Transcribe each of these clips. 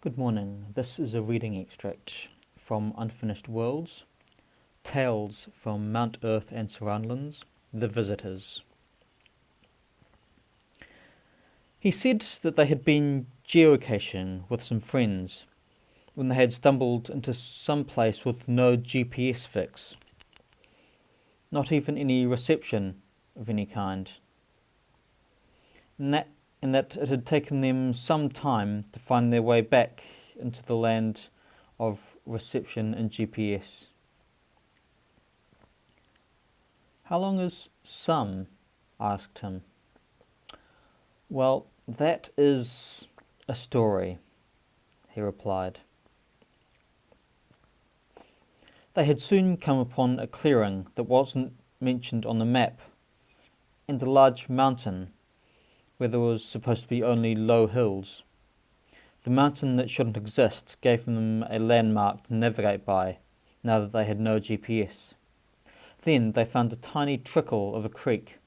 Good morning. This is a reading extract from Unfinished Worlds, Tales from Mount Earth and Surroundlands, The Visitors. He said that they had been geocaching with some friends when they had stumbled into some place with no GPS fix, not even any reception of any kind, and that it had taken them some time to find their way back into the land of reception and GPS. How long is some? Asked him. Well, that is a story, he replied. They had soon come upon a clearing that wasn't mentioned on the map, and a large mountain where there was supposed to be only low hills. The mountain that shouldn't exist gave them a landmark to navigate by, now that they had no GPS. Then they found a tiny trickle of a creek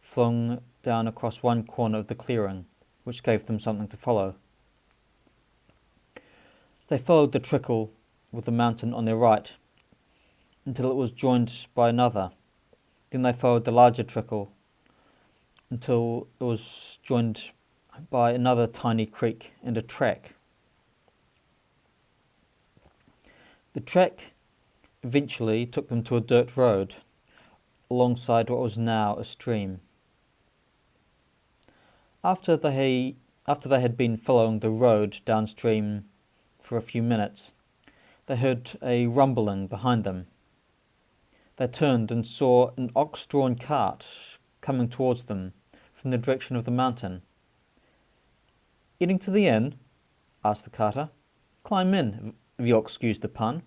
flowing down across one corner of the clearing, which gave them something to follow. They followed the trickle with the mountain on their right until it was joined by another. Then they followed the larger trickle until it was joined by another tiny creek and a track. The track eventually took them to a dirt road alongside what was now a stream. After they had been following the road downstream for a few minutes, they heard a rumbling behind them. They turned and saw an ox-drawn cart coming towards them from the direction of the mountain. "Getting to the inn?" asked the carter. "Climb in, if you'll excuse the pun."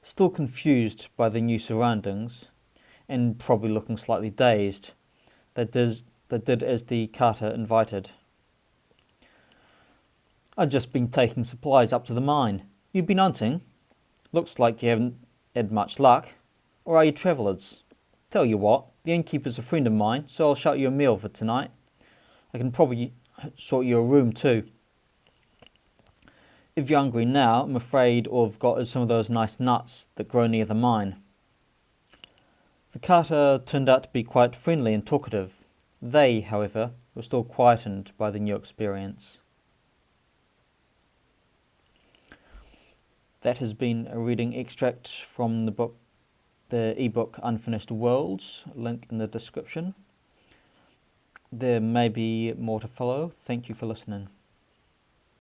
Still confused by the new surroundings, and probably looking slightly dazed, they did as the carter invited. "I've just been taking supplies up to the mine. You've been hunting? Looks like you haven't had much luck. Or are you travellers? Tell you what, the innkeeper's a friend of mine, so I'll shout you a meal for tonight. I can probably sort you a room too. If you're hungry now, I'm afraid all I've got is some of those nice nuts that grow near the mine." The carter turned out to be quite friendly and talkative. They, however, were still quietened by the new experience. That has been a reading extract from the ebook Unfinished Worlds, link in the description. There may be more to follow. Thank you for listening.